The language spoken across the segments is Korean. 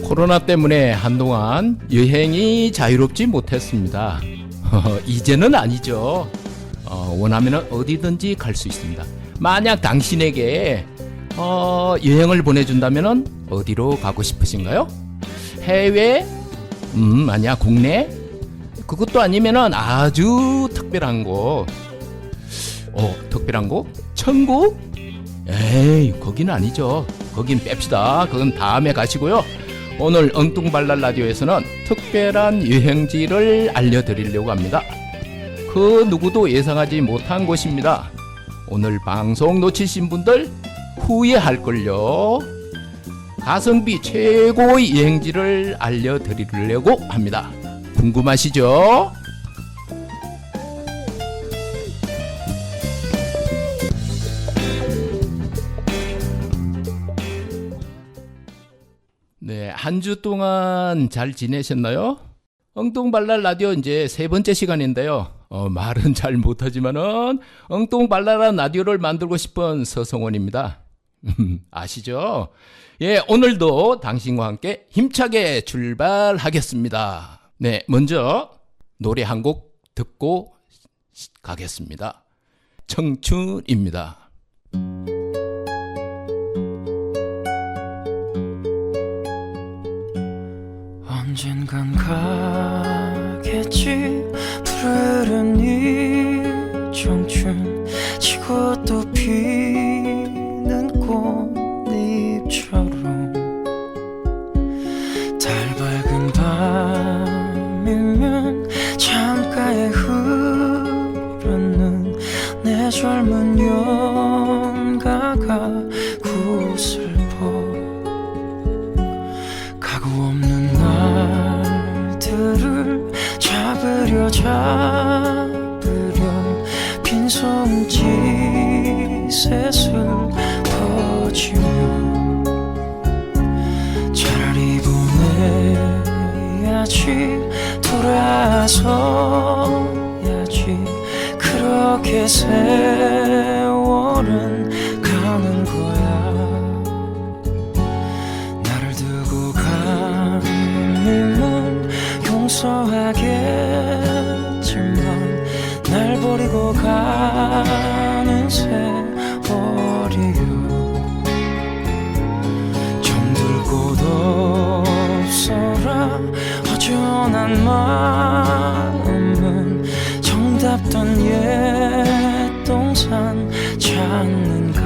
코로나 때문에 한동안 여행이 자유롭지 못했습니다. 이제는 아니죠. 원하면 어디든지 갈 수 있습니다. 만약 당신에게 여행을 보내준다면 어디로 가고 싶으신가요? 해외? 아니야, 국내? 그것도 아니면 아주 특별한 곳. 특별한 곳? 천국? 에이, 거기는 아니죠. 거긴 뺍시다. 그건 다음에 가시고요. 오늘 엉뚱발랄 라디오에서는 특별한 여행지를 알려드리려고 합니다. 그 누구도 예상하지 못한 곳입니다. 오늘 방송 놓치신 분들 후회할걸요. 가성비 최고의 여행지를 알려드리려고 합니다. 궁금하시죠? 네, 한 주 동안 잘 지내셨나요? 엉뚱발랄 라디오 이제 3번째 시간인데요. 말은 잘 못하지만은 엉뚱발랄한 라디오를 만들고 싶은 서성원입니다. 아시죠? 예, 오늘도 당신과 함께 힘차게 출발하겠습니다. 네, 먼저 노래 한 곡 듣고 가겠습니다. 청춘입니다. 언젠간 가겠지 푸르른 이 청춘 지고 또 피는 꽃잎처럼 달 밝은 밤이면 창가에 흐르는 내 젊은 연가가 구슬퍼 가구 없는 날들을 잡으려 빈손짓에 퍼지며 차라리 보내야지 돌아서야지 그렇게 세월은 가는 거야. 나를 두고 가님은 용서하겠지만 날 버리고 가는 세월이요. 정들 곳 없어라 허전한 마음은 정답던 옛 동산 찾는가.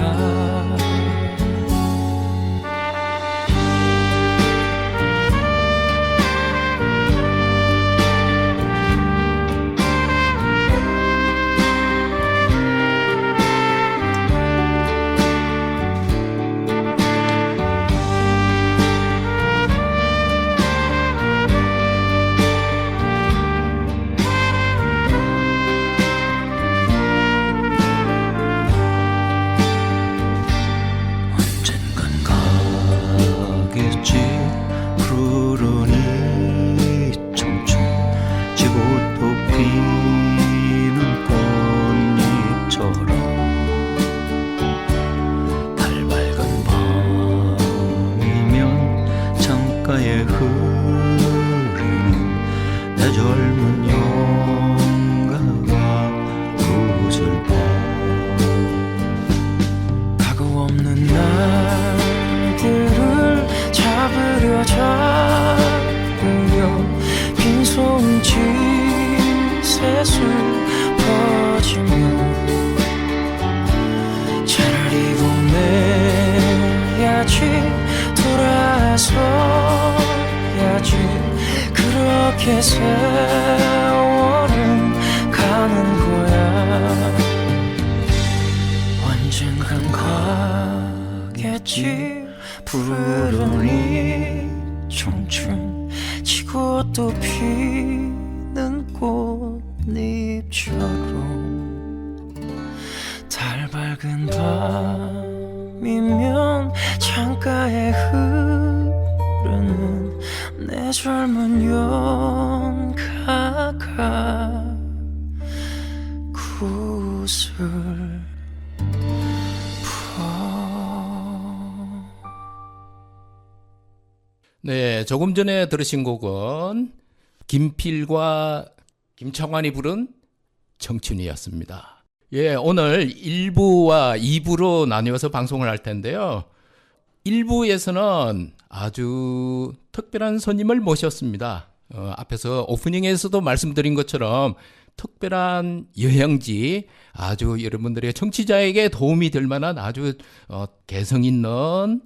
차라리 보내야지 돌아서야지 그렇게 세월은 가는 거야. 언젠간 가겠지 푸르른 이 청춘 지고 또 피는 꽃잎처럼 달 밝은 밤이면 창가에 흐르는 젊은 용가가 구슬 네, 조금 전에 들으신 곡은 김필과 김창완이 부른 청춘이었습니다. 예, 오늘 1부와 2부로 나뉘어서 방송을 할 텐데요. 1부에서는 아주 특별한 손님을 모셨습니다. 앞에서 오프닝에서도 말씀드린 것처럼 특별한 여행지, 아주 여러분들의 청취자에게 도움이 될 만한 아주 개성 있는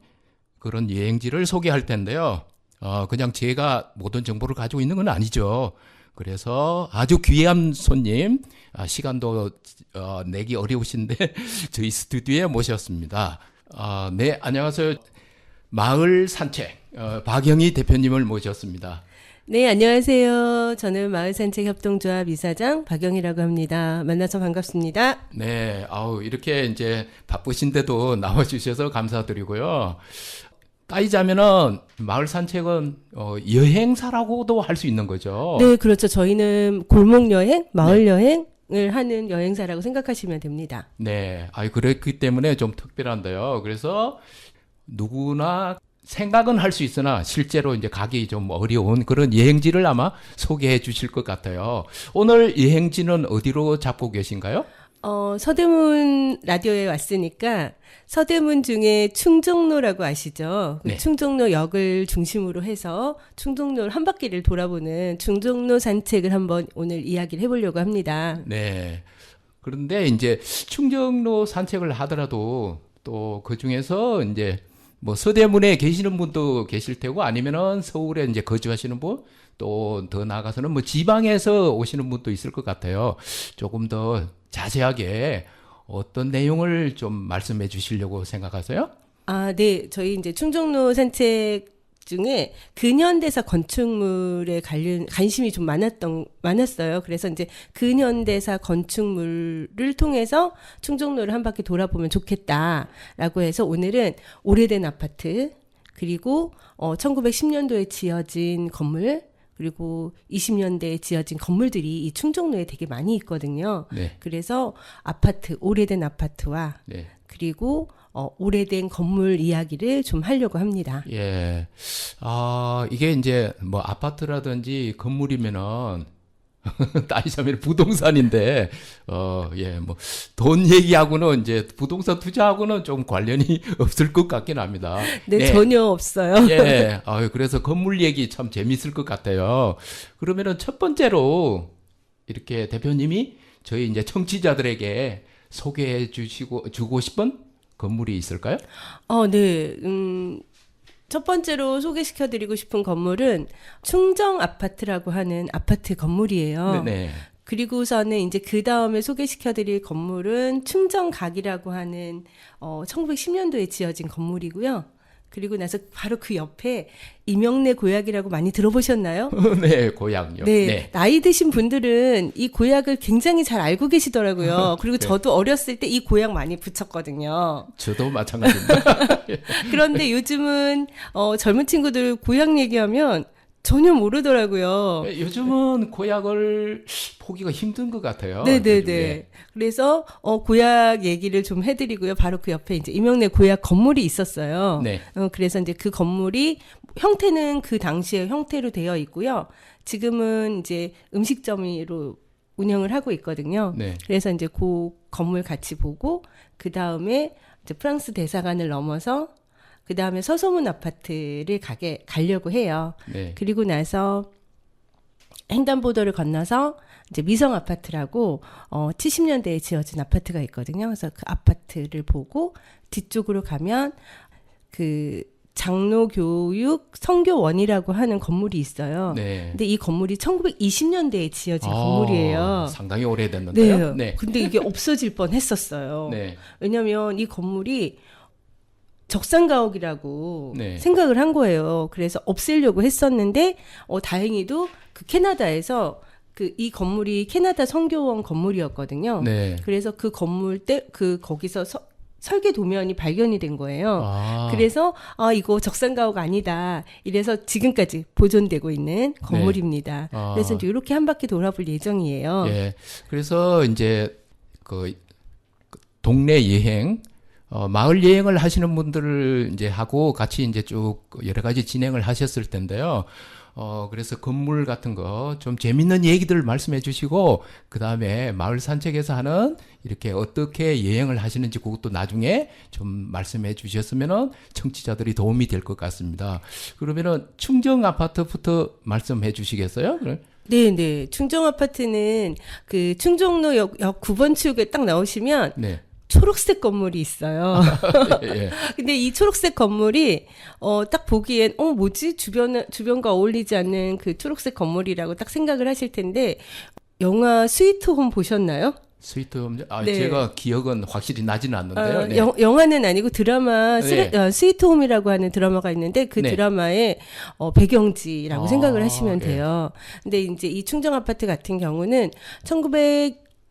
그런 여행지를 소개할 텐데요. 그냥 제가 모든 정보를 가지고 있는 건 아니죠. 그래서 아주 귀한 손님, 시간도 내기 어려우신데 저희 스튜디오에 모셨습니다. 네, 안녕하세요. 마을 산책 박영희 대표님을 모셨습니다. 네, 안녕하세요. 저는 마을산책협동조합 이사장 박영희라고 합니다. 만나서 반갑습니다. 네, 이렇게 이제 바쁘신데도 나와주셔서 감사드리고요. 따지자면은 마을 산책은 여행사라고도 할 수 있는 거죠. 네, 그렇죠. 저희는 골목 여행, 마을 여행을 하는 여행사라고 생각하시면 됩니다. 네, 그렇기 때문에 좀 특별한데요. 그래서 누구나 생각은 할 수 있으나 실제로 이제 가기 좀 어려운 그런 여행지를 아마 소개해 주실 것 같아요. 오늘 여행지는 어디로 잡고 계신가요? 서대문 라디오에 왔으니까 서대문 중에 충정로라고 아시죠? 네. 충정로역을 중심으로 해서 충정로 한 바퀴를 돌아보는 충정로 산책을 한번 오늘 이야기를 해보려고 합니다. 네. 그런데 이제 충정로 산책을 하더라도 또 그 중에서 이제 뭐 서대문에 계시는 분도 계실 테고 아니면은 서울에 이제 거주하시는 분 또 더 나아가서는 뭐 지방에서 오시는 분도 있을 것 같아요. 조금 더 자세하게 어떤 내용을 좀 말씀해 주시려고 생각하세요? 네. 저희 이제 충정로 산책 중에 근현대사 건축물에 관심이 좀 많았어요. 그래서 이제 근현대사 건축물을 통해서 충정로를 한 바퀴 돌아보면 좋겠다라고 해서 오늘은 오래된 아파트, 그리고 1910년도에 지어진 건물, 그리고 20년대에 지어진 건물들이 이 충정로에 되게 많이 있거든요. 네. 그래서 아파트, 오래된 아파트와 네. 그리고 오래된 건물 이야기를 좀 하려고 합니다. 예. 이게 이제 뭐 아파트라든지 건물이면은 따지자면 부동산인데, 뭐 돈 얘기하고는 이제 부동산 투자하고는 좀 관련이 없을 것 같긴 합니다. 네, 예. 전혀 없어요. 예. 그래서 건물 얘기 참 재밌을 것 같아요. 그러면은 첫 번째로 이렇게 대표님이 저희 이제 청취자들에게 소개해 주고 싶은 건물이 있을까요? 네. 첫 번째로 소개시켜드리고 싶은 건물은 충정 아파트라고 하는 아파트 건물이에요. 네네. 그리고서는 이제 그 다음에 소개시켜드릴 건물은 충정각이라고 하는 1910년도에 지어진 건물이고요. 그리고 나서 바로 그 옆에 이명래 고약이라고 많이 들어보셨나요? 네, 고향요. 네, 네. 나이 드신 분들은 이 고약을 굉장히 잘 알고 계시더라고요. 그리고 네. 저도 어렸을 때 이 고약 많이 붙였거든요. 저도 마찬가지입니다. 그런데 요즘은 젊은 친구들 고약 얘기하면 전혀 모르더라고요. 요즘은 고약을 보기가 힘든 것 같아요. 네네네. 요즘에. 그래서 고약 얘기를 좀 해드리고요. 바로 그 옆에 이제 이명래 고약 건물이 있었어요. 네. 그래서 이제 그 건물이 형태는 그 당시의 형태로 되어 있고요. 지금은 이제 음식점으로 운영을 하고 있거든요. 네. 그래서 이제 그 건물 같이 보고 그 다음에 이제 프랑스 대사관을 넘어서 그 다음에 서소문 아파트를 가려고 해요. 네. 그리고 나서 횡단보도를 건너서 이제 미성 아파트라고 70년대에 지어진 아파트가 있거든요. 그래서 그 아파트를 보고 뒤쪽으로 가면 그 장로교육 성교원이라고 하는 건물이 있어요. 네. 근데 이 건물이 1920년대에 지어진 건물이에요. 상당히 오래됐는데요. 네. 근데 이게 없어질 뻔했었어요. 네. 왜냐하면 이 건물이 적산가옥이라고 네. 생각을 한 거예요. 그래서 없애려고 했었는데 다행히도 그 캐나다에서 이 건물이 캐나다 선교원 건물이었거든요. 네. 그래서 그 건물 거기서 설계 도면이 발견이 된 거예요. 아. 그래서 이거 적산가옥 아니다. 이래서 지금까지 보존되고 있는 건물입니다. 아. 그래서 이제 이렇게 한 바퀴 돌아볼 예정이에요. 예. 그래서 이제 그 동네 여행, 마을 여행을 하시는 분들을 이제 하고 같이 이제 쭉 여러 가지 진행을 하셨을 텐데요. 그래서 건물 같은 거 좀 재밌는 얘기들 말씀해 주시고, 그 다음에 마을 산책에서 하는 이렇게 어떻게 여행을 하시는지 그것도 나중에 좀 말씀해 주셨으면은 청취자들이 도움이 될 것 같습니다. 그러면은 충정 아파트부터 말씀해 주시겠어요? 네. 충정 아파트는 그 충정로 역 9번 출구에 딱 나오시면 네. 초록색 건물이 있어요. 예. 근데 이 초록색 건물이 딱 보기엔 뭐지? 주변과 어울리지 않는 그 초록색 건물이라고 딱 생각을 하실 텐데 영화 스위트홈 보셨나요? 스위트홈, 네. 제가 기억은 확실히 나지는 않는데요. 네. 영화는 아니고 드라마 네. 스위트홈이라고 하는 드라마가 있는데 그 네. 드라마의 배경지라고 생각을 하시면 예. 돼요. 근데 이제 이 충정 아파트 같은 경우는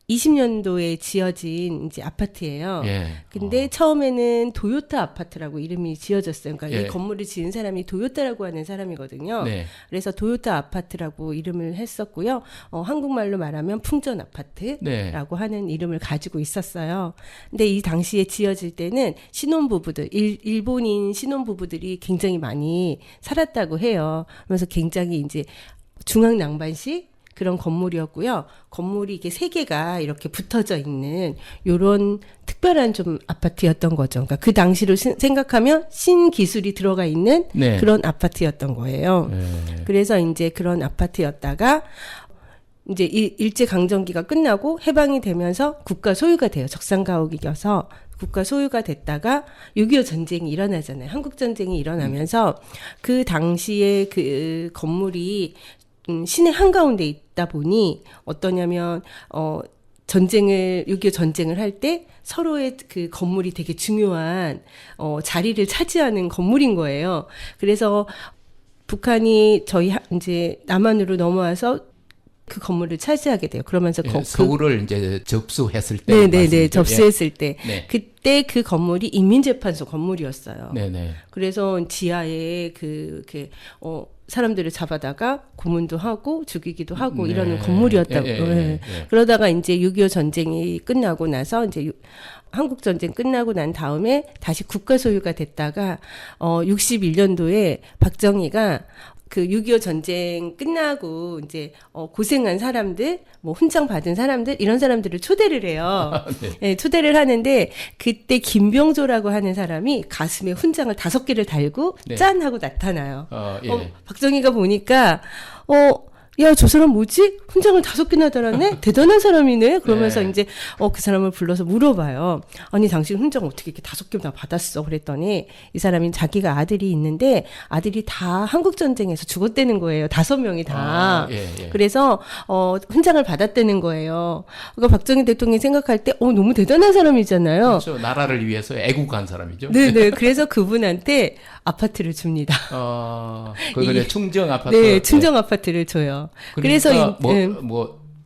1920년도에 지어진 이제 아파트예요. 예. 근데 처음에는 도요타 아파트라고 이름이 지어졌어요. 그러니까 예. 이 건물을 지은 사람이 도요타라고 하는 사람이거든요. 네. 그래서 도요타 아파트라고 이름을 했었고요. 한국말로 말하면 풍전 아파트라고 네. 하는 이름을 가지고 있었어요. 근데 이 당시에 지어질 때는 신혼부부들, 일본인 신혼부부들이 굉장히 많이 살았다고 해요. 그래서 굉장히 이제 중앙낭반식 그런 건물이었고요. 건물이 이게 세 개가 이렇게 붙어져 있는 요런 특별한 좀 아파트였던 거죠. 그러니까 그 당시로 생각하면 신기술이 들어가 있는 네. 그런 아파트였던 거예요. 예. 그래서 이제 그런 아파트였다가 이제 일제 강점기가 끝나고 해방이 되면서 국가 소유가 돼요. 적산가옥이어서 국가 소유가 됐다가 6.25 전쟁이 일어나잖아요. 한국 전쟁이 일어나면서 그 당시에 그 건물이 시내 한가운데 있다 보니 어떠냐면 6.25 전쟁을 할 때 서로의 그 건물이 되게 중요한 자리를 차지하는 건물인 거예요. 그래서 북한이 이제 남한으로 넘어와서 그 건물을 차지하게 돼요. 그러면서 서울을 이제 접수했을 때, 네네네, 말씀이죠. 접수했을 때 네. 그때 그 건물이 인민재판소 건물이었어요. 네네. 그래서 지하에 사람들을 잡아다가 고문도 하고 죽이기도 하고 네. 이러는 건물이었다고. 예. 그러다가 이제 6.25 전쟁이 끝나고 나서 이제 한국 전쟁 끝나고 난 다음에 다시 국가 소유가 됐다가 61년도에 박정희가 그 6.25 전쟁 끝나고 이제 고생한 사람들, 뭐 훈장 받은 사람들 이런 사람들을 초대를 해요. 네. 네, 초대를 하는데 그때 김병조라고 하는 사람이 가슴에 훈장을 5개를 달고 네. 짠 하고 나타나요. 예. 박정희가 보니까 야, 저 사람 뭐지? 훈장을 5개나 달았네? 대단한 사람이네? 그러면서 네. 이제, 그 사람을 불러서 물어봐요. 아니, 당신 훈장 어떻게 이렇게 5개나 받았어? 그랬더니, 이 사람이 자기가 아들이 있는데, 아들이 다 한국전쟁에서 죽었다는 거예요. 5명이 다. 예. 그래서, 훈장을 받았다는 거예요. 그러니까 박정희 대통령이 생각할 때, 너무 대단한 사람이잖아요. 그렇죠. 나라를 위해서 애국한 사람이죠. 네네. 그래서 그분한테 아파트를 줍니다. 그거는 충정 아파트. 네, 충정 아파트를 줘요. 그러니까 그래서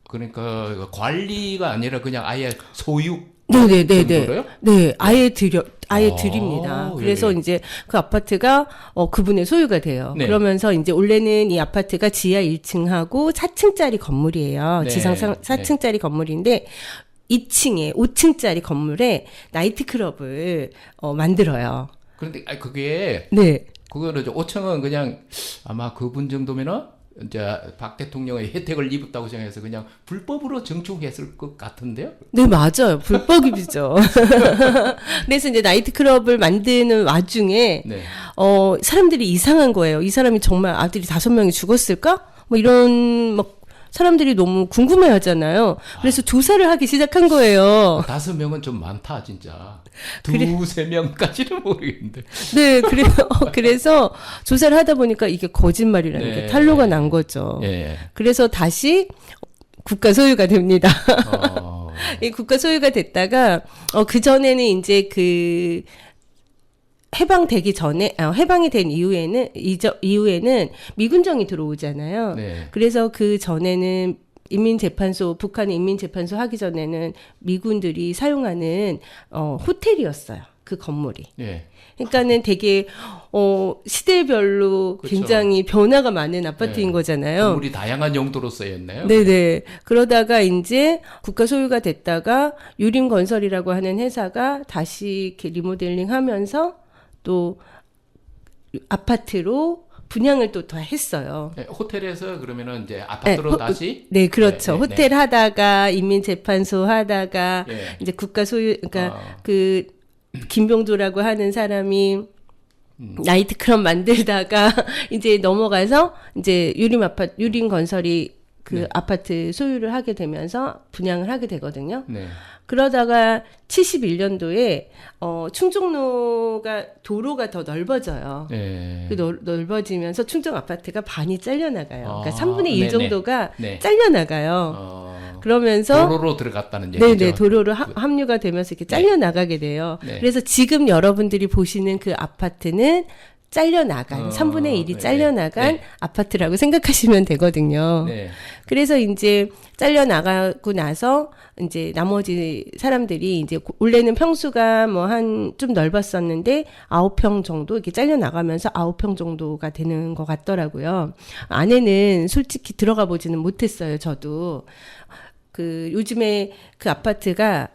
그러니까 관리가 아니라 그냥 아예 소유. 네네네네. 정도로요? 네, 아예 드립니다. 그래서 예. 이제 그 아파트가 그분의 소유가 돼요. 네. 그러면서 이제 원래는 이 아파트가 지하 1층하고 4층짜리 건물이에요. 네. 지상 4층짜리 건물인데 2층에 5층짜리 건물에 나이트클럽을 만들어요. 그런데 그게 네. 그거는 5층은 그냥 아마 그분 정도면은 이제 박 대통령의 혜택을 입었다고 생각해서 그냥 불법으로 증축했을 것 같은데요. 네, 맞아요. 불법이죠. 그래서 이제 나이트클럽을 만드는 와중에 네. 사람들이 이상한 거예요. 이 사람이 정말 아들이 5명이 죽었을까? 뭐 이런 사람들이 너무 궁금해 하잖아요. 그래서 조사를 하기 시작한 거예요. 5명은 좀 많다, 진짜. 그래. 2~3명까지는 모르겠는데. 네, 그래서 조사를 하다 보니까 이게 거짓말이라는 게 탄로가 난 거죠. 예. 그래서 다시 국가 소유가 됩니다. 어. 이 국가 소유가 됐다가, 그 전에는 이제 해방되기 전에, 해방이 된 이후에는 미군정이 들어오잖아요. 네. 그래서 그 전에는 인민재판소, 북한의 인민재판소 하기 전에는 미군들이 사용하는 호텔이었어요. 그 건물이. 예. 그러니까는 되게 시대별로 그렇죠. 굉장히 변화가 많은 아파트인 네. 거잖아요. 건물이 다양한 용도로 쓰였네요. 네네. 그러다가 이제 국가 소유가 됐다가 유림건설이라고 하는 회사가 다시 이렇게 리모델링 하면서 또 아파트로 분양을 또 더 했어요. 네, 호텔에서 그러면은 이제 아파트로 다시. 네, 그렇죠. 네, 네, 호텔 하다가 인민재판소 하다가 네. 이제 국가 소유, 그러니까 그 김병도라고 하는 사람이 나이트클럽 만들다가 이제 넘어가서 이제 유림 건설이 그 네. 아파트 소유를 하게 되면서 분양을 하게 되거든요. 네. 그러다가 71년도에 충정로가 도로가 더 넓어져요. 네. 그 넓어지면서 충정 아파트가 반이 잘려나가요. 그러니까 아, 3분의 1 네네. 정도가 네. 잘려나가요. 그러면서 도로로 들어갔다는 얘기죠. 네네 도로로 합류가 되면서 이렇게 잘려나가게 돼요. 네. 그래서 지금 여러분들이 보시는 그 아파트는 잘려나간 3분의 1이 네. 잘려나간 네. 아파트라고 생각하시면 되거든요. 네. 그래서 이제 잘려나가고 나서 이제 나머지 사람들이 이제 원래는 평수가 뭐 한 좀 넓었었는데 9평 정도 이렇게 잘려나가면서 9평 정도가 되는 것 같더라고요. 안에는 솔직히 들어가 보지는 못했어요. 저도. 그 요즘에 그 아파트가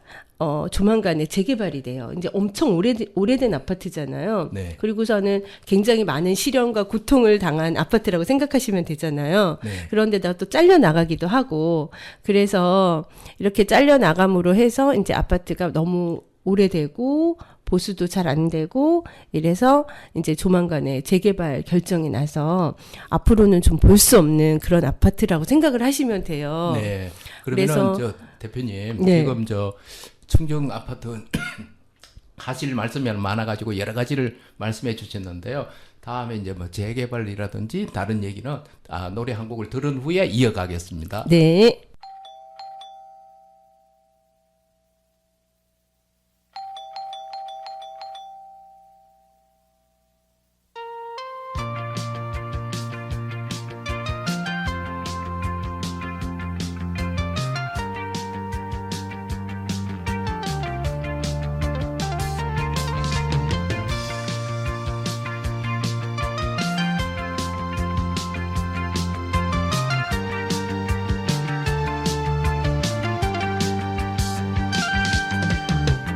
조만간에 재개발이 돼요. 이제 엄청 오래된 아파트잖아요. 네. 그리고서는 굉장히 많은 시련과 고통을 당한 아파트라고 생각하시면 되잖아요. 네. 그런데다 또 잘려나가기도 하고, 그래서 이렇게 잘려나감으로 해서 이제 아파트가 너무 오래되고, 보수도 잘 안 되고, 이래서 이제 조만간에 재개발 결정이 나서 앞으로는 좀 볼 수 없는 그런 아파트라고 생각을 하시면 돼요. 네. 그러면은 그래서- 저 대표님 네. 지금 저 충정 아파트 하실 말씀이 많아가지고 여러 가지를 말씀해 주셨는데요. 다음에 이제 뭐 재개발이라든지 다른 얘기는 노래 한 곡을 들은 후에 이어가겠습니다. 네.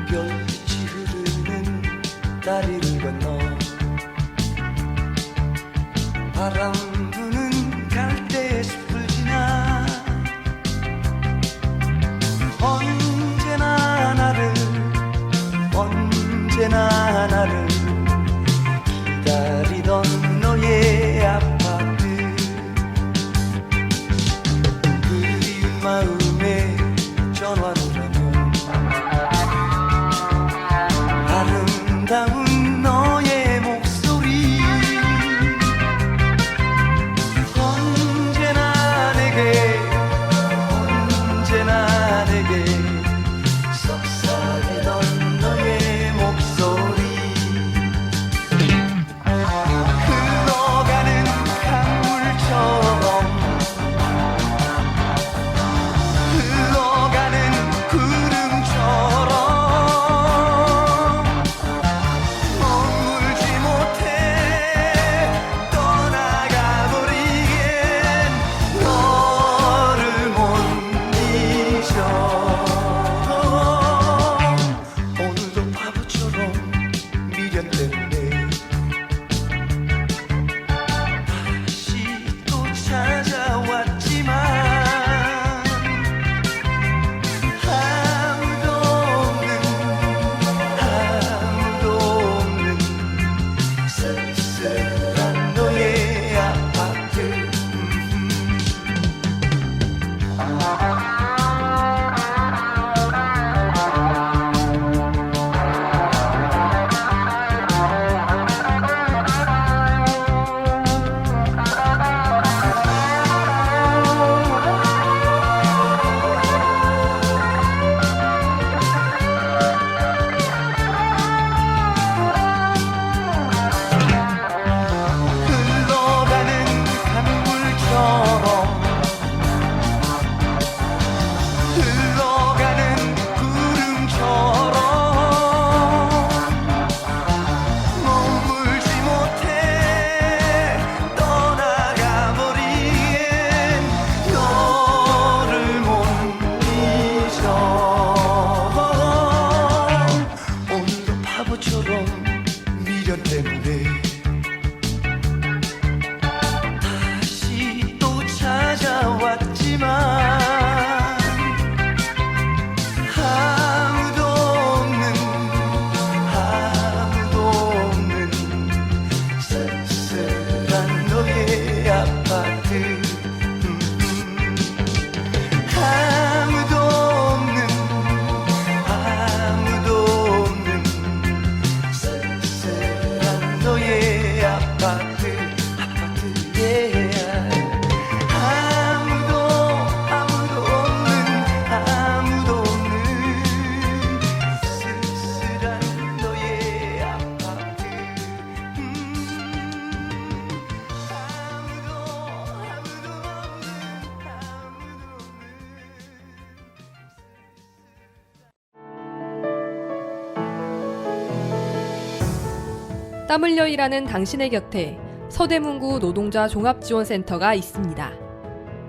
별빛이 흐르는 다리를 건너 바람 부는 갈대 숲을 지나 언제나 나를 기다리던 너의 아파트 그리운 마음에 전화로라면 아름다운 너의 목소리 언제나 내게 속삭이던 너의 목소리 흘러가는 강물처럼 흘러가는 구름처럼 머물지 못해 떠나가버리기엔 너를 못 잊어 오늘도 바보처럼 미련 때문에 다시 또 찾아왔지만 아무도 없는 쓸쓸한 너의 아파트 땀 흘려 일하는 당신의 곁에 서대문구 노동자 종합지원센터가 있습니다.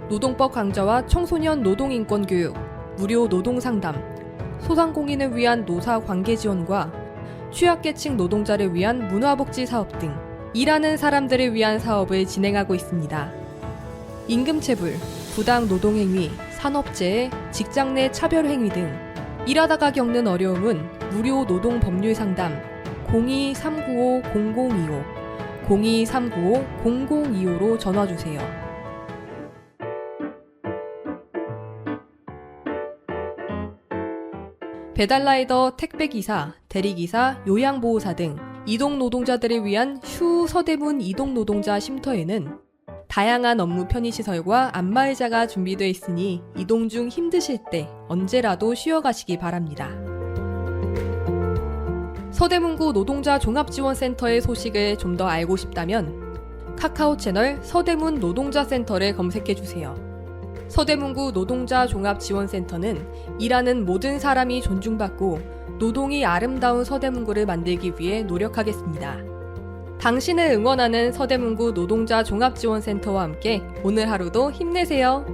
노동법 강좌와 청소년 노동인권 교육, 무료 노동상담, 소상공인을 위한 노사 관계 지원과 취약계층 노동자를 위한 문화복지 사업 등 일하는 사람들을 위한 사업을 진행하고 있습니다. 임금체불, 부당 노동행위, 산업재해, 직장 내 차별행위 등 일하다가 겪는 어려움은 무료 노동법률 상담 02-395-0025, 02-395-0025로 전화주세요. 배달라이더, 택배기사, 대리기사, 요양보호사 등 이동노동자들을 위한 슈 서대문 이동노동자 쉼터에는 다양한 업무 편의시설과 안마의자가 준비되어 있으니 이동 중 힘드실 때 언제라도 쉬어가시기 바랍니다. 서대문구 노동자 종합지원센터의 소식을 좀 더 알고 싶다면 카카오 채널 서대문 노동자센터를 검색해주세요. 서대문구 노동자 종합지원센터는 일하는 모든 사람이 존중받고 노동이 아름다운 서대문구를 만들기 위해 노력하겠습니다. 당신을 응원하는 서대문구 노동자 종합지원센터와 함께 오늘 하루도 힘내세요.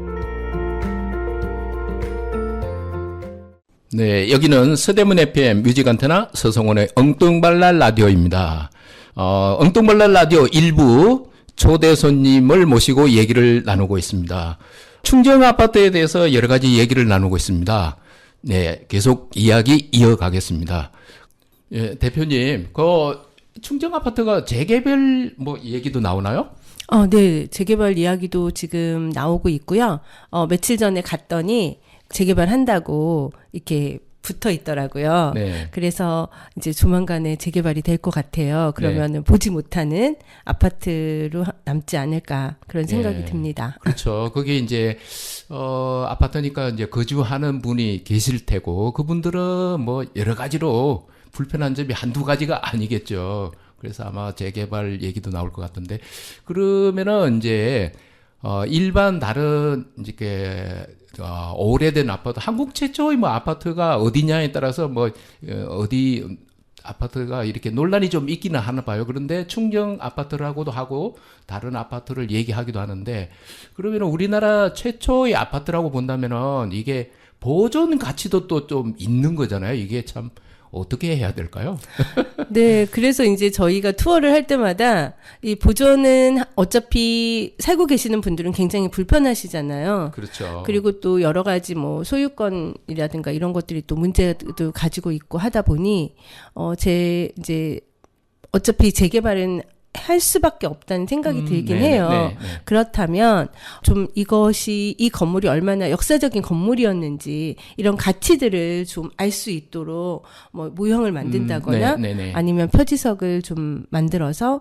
네, 여기는 서대문 FM 뮤직 안테나 서성원의 엉뚱발랄 라디오입니다. 엉뚱발랄 라디오 1부 초대 손님을 모시고 얘기를 나누고 있습니다. 충정 아파트에 대해서 여러 가지 얘기를 나누고 있습니다. 네, 계속 이야기 이어가겠습니다. 예, 대표님, 충정 아파트가 재개발 얘기도 나오나요? 네. 재개발 이야기도 지금 나오고 있고요. 며칠 전에 갔더니 재개발한다고 이렇게 붙어 있더라고요. 네. 그래서 이제 조만간에 재개발이 될 것 같아요. 그러면은 보지 못하는 아파트로 남지 않을까 그런 생각이 듭니다. 그렇죠. 거기 이제 아파트니까 이제 거주하는 분이 계실 테고 그분들은 뭐 여러 가지로 불편한 점이 한두 가지가 아니겠죠. 그래서 아마 재개발 얘기도 나올 것 같은데 그러면은 이제 일반 다른 이제 오래된 아파트, 한국 최초의 아파트가 어디냐에 따라서 어디 아파트가 이렇게 논란이 좀 있기는 하나 봐요. 그런데 충정 아파트라고도 하고 다른 아파트를 얘기하기도 하는데 그러면 우리나라 최초의 아파트라고 본다면은 이게 보존 가치도 또 좀 있는 거잖아요. 이게 참 어떻게 해야 될까요? 네, 그래서 이제 저희가 투어를 할 때마다 이 보존은 어차피 살고 계시는 분들은 굉장히 불편하시잖아요. 그렇죠. 그리고 또 여러 가지 소유권이라든가 이런 것들이 또 문제도 가지고 있고 하다 보니 이제 어차피 재개발은 할 수밖에 없다는 생각이 들긴 해요. 네. 그렇다면 좀 이 건물이 얼마나 역사적인 건물이었는지 이런 가치들을 좀 알 수 있도록 모형을 만든다거나 아니면 표지석을 좀 만들어서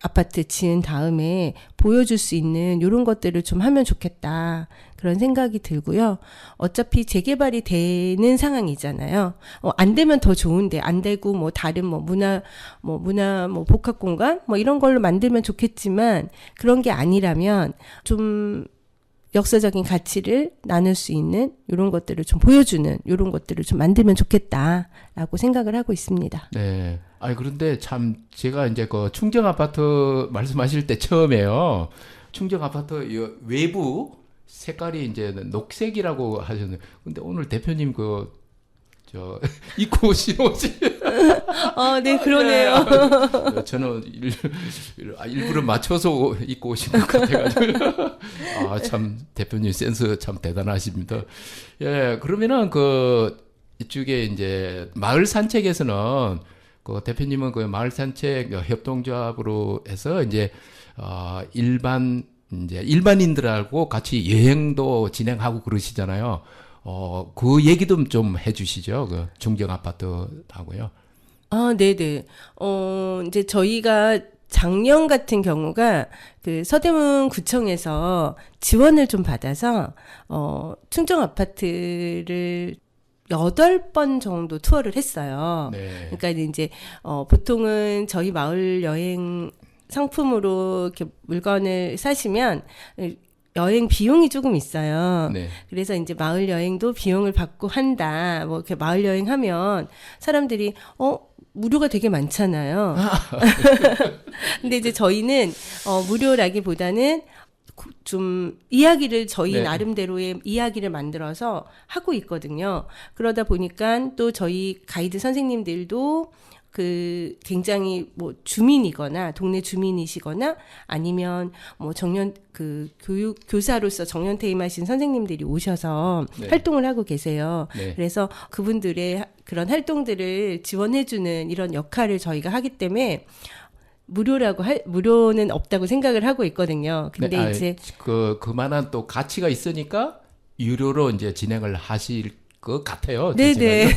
아파트 지은 다음에 보여줄 수 있는 이런 것들을 좀 하면 좋겠다. 그런 생각이 들고요. 어차피 재개발이 되는 상황이잖아요. 안 되면 더 좋은데, 안 되고 다른 문화 복합 공간 이런 걸로 만들면 좋겠지만 그런 게 아니라면 좀 역사적인 가치를 나눌 수 있는 이런 것들을 좀 보여주는 이런 것들을 좀 만들면 좋겠다라고 생각을 하고 있습니다. 네. 그런데 참 제가 이제 충정 아파트 말씀하실 때 처음에요. 충정 아파트 외부 색깔이 이제 녹색이라고 하셨는데 근데 오늘 대표님 입고 오신 옷이 네, 그러네요. 네. 저는 일부러 맞춰서 입고 오신 것 같아가지고 참 대표님 센스 참 대단하십니다. 예, 그러면은 이쪽에 이제 마을 산책에서는 대표님은 마을 산책 협동조합으로 해서 이제 일반인들하고 같이 여행도 진행하고 그러시잖아요. 그 얘기도 좀 해주시죠. 충정 아파트하고요. 네네. 이제 저희가 작년 같은 경우가 서대문 구청에서 지원을 좀 받아서 충정 아파트를 8번 정도 투어를 했어요. 네. 그러니까 이제 보통은 저희 마을 여행 상품으로 이렇게 물건을 사시면 여행 비용이 조금 있어요. 네. 그래서 이제 마을 여행도 비용을 받고 한다. 뭐 이렇게 마을 여행 하면 사람들이 무료가 되게 많잖아요. 근데 이제 저희는 무료라기보다는 좀 이야기를 저희 네. 나름대로의 이야기를 만들어서 하고 있거든요. 그러다 보니까 또 저희 가이드 선생님들도 그 굉장히 뭐 주민이거나 동네 주민이시거나 아니면 뭐 정년 그 교사로서 정년퇴임하신 선생님들이 오셔서 네. 활동을 하고 계세요. 네. 그래서 그분들의 그런 활동들을 지원해주는 이런 역할을 저희가 하기 때문에 무료는 없다고 생각을 하고 있거든요. 근데 네, 이제 그만한 또 가치가 있으니까 유료로 이제 진행을 하실 것 같아요. 네네. 네.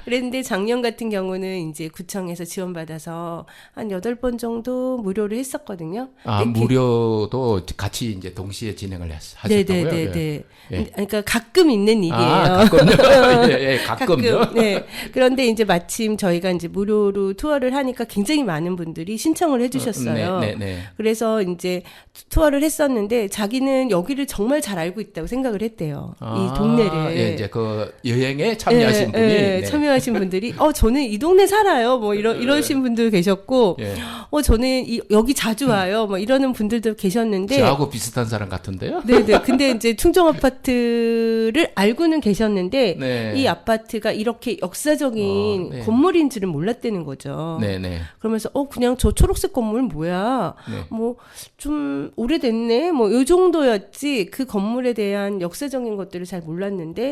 그랬는데 작년 같은 경우는 이제 구청에서 지원받아서 한 8번 정도 무료로 했었거든요. 아, 근데 무료도 같이 이제 동시에 진행을 하셨다고요? 네네네네. 예. 그러니까 가끔 있는 일이에요. 가끔요? 예, 가끔요? 네. 그런데 이제 마침 저희가 이제 무료로 투어를 하니까 굉장히 많은 분들이 신청을 해주셨어요. 네. 그래서 이제 투어를 했었는데 자기는 여기를 정말 잘 알고 있다고 생각을 했대요. 이 동네를. 예, 이제 그 여행에 참여하신 분이. 네. 참여하신 분들이, 저는 이 동네 살아요. 뭐 이러신 분도 계셨고, 예. 저는 여기 자주 와요. 뭐 이러는 분들도 계셨는데. 저하고 비슷한 사람 같은데요? 네네. 근데 이제 충정 아파트를 알고는 계셨는데, 네. 이 아파트가 이렇게 역사적인 네. 건물인 줄은 몰랐다는 거죠. 네네. 그러면서, 그냥 저 초록색 건물 뭐야? 네. 뭐, 좀 오래됐네? 뭐, 요 정도였지. 그 건물에 대한 역사적인 것들을 잘 몰랐는데,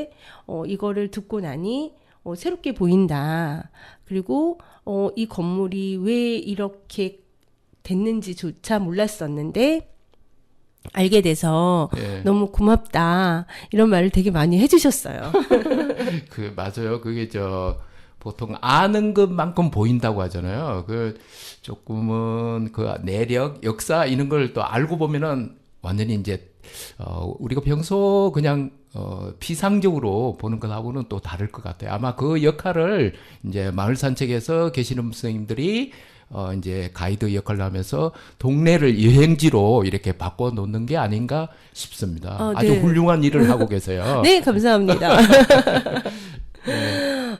이거를 듣고 나니, 새롭게 보인다. 그리고, 이 건물이 왜 이렇게 됐는지조차 몰랐었는데, 알게 돼서 예. 너무 고맙다. 이런 말을 되게 많이 해주셨어요. 맞아요. 그게 보통 아는 것만큼 보인다고 하잖아요. 조금은 내력, 역사 이런 걸 또 알고 보면은 완전히 이제 우리가 평소 그냥 피상적으로 보는 것하고는 또 다를 것 같아요. 아마 그 역할을 이제 마을 산책에서 계시는 선생님들이 이제 가이드 역할을 하면서 동네를 여행지로 이렇게 바꿔 놓는 게 아닌가 싶습니다. 아주 네. 훌륭한 일을 하고 계세요. 네, 감사합니다.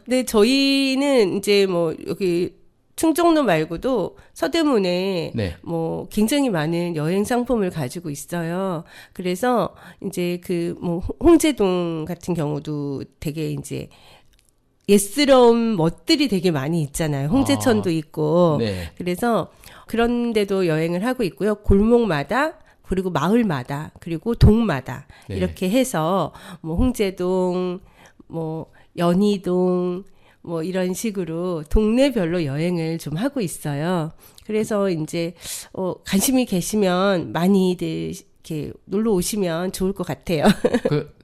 네, 저희는 이제 뭐 여기 충정로 말고도 서대문에 네. 뭐 굉장히 많은 여행 상품을 가지고 있어요. 그래서 이제 뭐 홍제동 같은 경우도 되게 이제 옛스러운 멋들이 되게 많이 있잖아요. 홍제천도 있고. 네. 그래서 그런 데도 여행을 하고 있고요. 골목마다 그리고 마을마다 그리고 동마다 네. 이렇게 해서 뭐 홍제동 뭐 연희동 뭐 이런 식으로 동네별로 여행을 좀 하고 있어요. 그래서 이제 관심이 계시면 많이들 이렇게 놀러 오시면 좋을 것 같아요.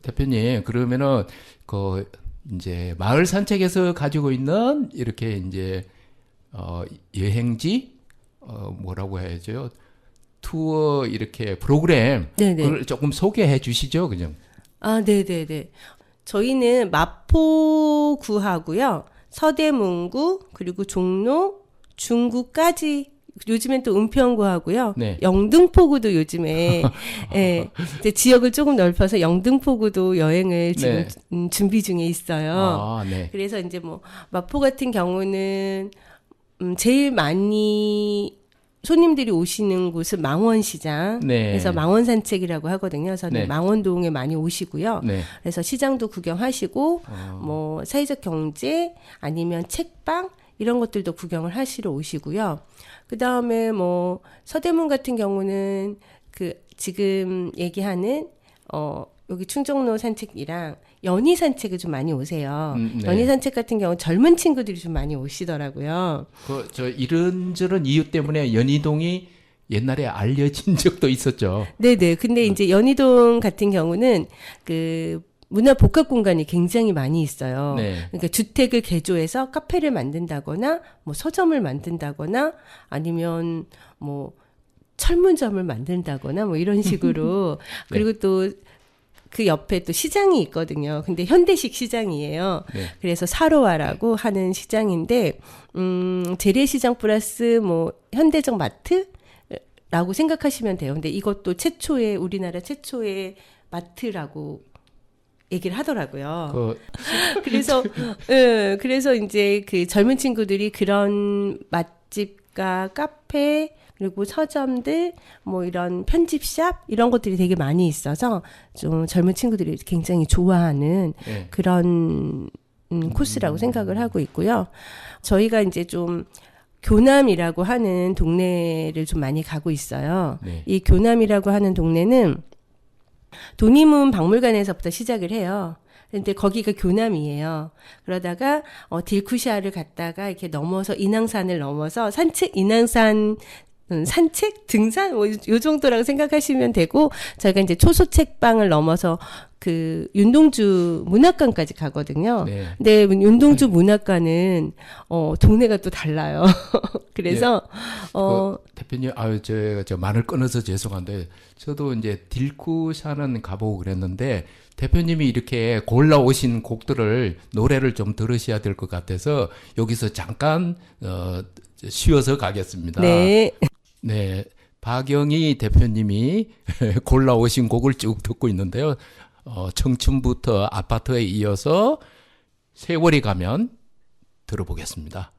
대표님, 그러면은 이제 마을 산책에서 가지고 있는 이렇게 이제 여행지 뭐라고 해야죠? 투어 이렇게 프로그램 네네. 그걸 조금 소개해 주시죠, 그냥. 네네네. 저희는 마포구하고요, 서대문구, 그리고 종로, 중구까지, 요즘엔 또 은평구하고요, 네. 영등포구도 요즘에, 예, 이제 지역을 조금 넓혀서 영등포구도 여행을 지금 준비 중에 있어요. 네. 그래서 이제 뭐, 마포 같은 경우는, 제일 많이 손님들이 오시는 곳은 망원시장. 네. 그래서 망원산책이라고 하거든요. 그래서 네. 망원동에 많이 오시고요. 네. 그래서 시장도 구경하시고, 뭐, 사회적 경제, 아니면 책방, 이런 것들도 구경을 하시러 오시고요. 그 다음에 뭐, 서대문 같은 경우는 지금 얘기하는, 여기 충정로 산책이랑 연희 산책을 좀 많이 오세요. 네. 연희 산책 같은 경우 젊은 친구들이 좀 많이 오시더라고요. 이런저런 이유 때문에 연희동이 옛날에 알려진 적도 있었죠. 네네. 근데 이제 연희동 같은 경우는 문화 복합 공간이 굉장히 많이 있어요. 네. 그러니까 주택을 개조해서 카페를 만든다거나, 뭐 서점을 만든다거나, 아니면 뭐 철문점을 만든다거나, 뭐 이런 식으로. 네. 그리고 또 그 옆에 또 시장이 있거든요. 근데 현대식 시장이에요. 네. 그래서 사로와라고 하는 시장인데, 재래시장 플러스 뭐 현대적 마트? 라고 생각하시면 돼요. 근데 이것도 최초의 우리나라 최초의 마트라고 얘기를 하더라고요. 그 그래서 예, 그래서 이제 그 젊은 친구들이 그런 맛집과 카페 그리고 서점들 뭐 이런 편집샵 이런 것들이 되게 많이 있어서 좀 젊은 친구들이 굉장히 좋아하는 예. 그런 코스라고 생각을 하고 있고요. 저희가 이제 좀 교남이라고 하는 동네를 좀 많이 가고 있어요. 네. 이 교남이라고 하는 동네는 돈이문 박물관에서부터 시작을 해요. 근데 거기가 교남이에요. 그러다가 딜쿠샤를 갔다가 이렇게 넘어서 인왕산을 넘어서 인왕산 산책, 등산 뭐 요 정도라고 생각하시면 되고 저희가 이제 초소책방을 넘어서 그 윤동주 문학관까지 가거든요. 네. 근데 윤동주 문학관은 동네가 또 달라요. 그래서 대표님, 저 말을 끊어서 죄송한데, 저도 이제 딜쿠샤는 가보고 그랬는데, 대표님이 이렇게 골라오신 곡들을, 노래를 좀 들으셔야 될 것 같아서, 여기서 잠깐, 쉬어서 가겠습니다. 네. 네. 박영희 대표님이 골라오신 곡을 쭉 듣고 있는데요. 청춘부터 아파트에 이어서 세월이 가면 들어보겠습니다.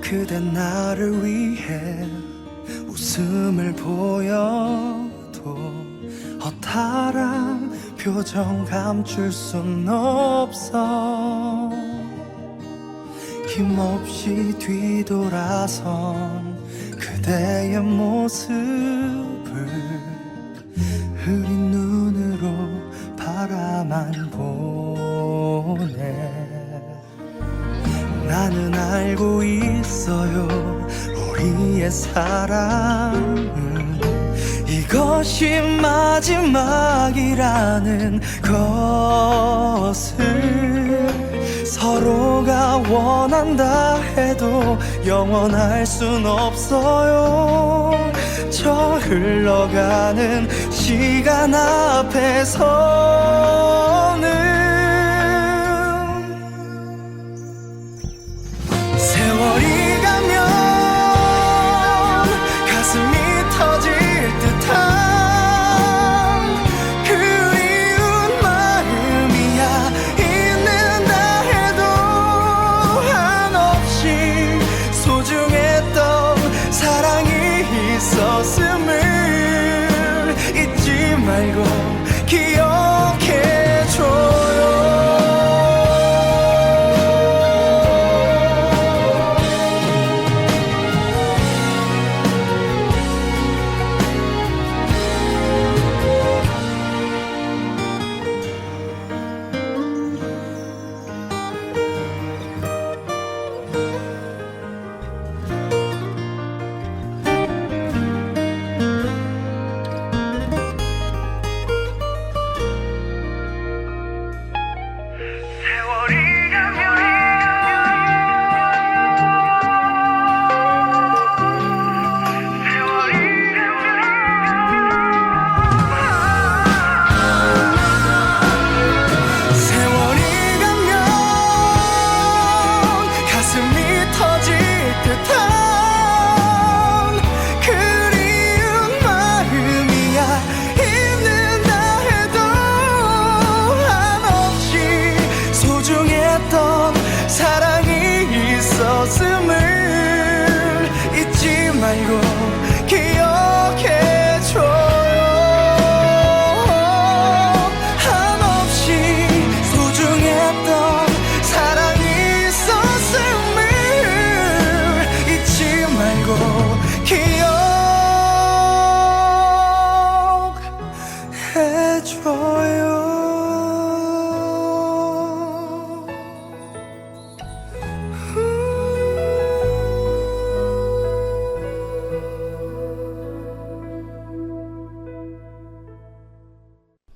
그대 나를 위해 웃음을 보여도 허탈한 표정 감출 순 없어. 힘없이 뒤돌아선 그대의 모습을 흐린 눈으로 바라만 보네. 나는 알고 있어요. 우리의 사랑은 이것이 마지막이라는 것을. 서로가 원한다 해도 영원할 순 없어요. 저 흘러가는 시간 앞에서는 세월이 가면 가슴이 터질 듯한 그리운 마음이야. 있는다 해도 한없이 소중했던 사랑이 있었음을 잊지 말고 기억해줘요.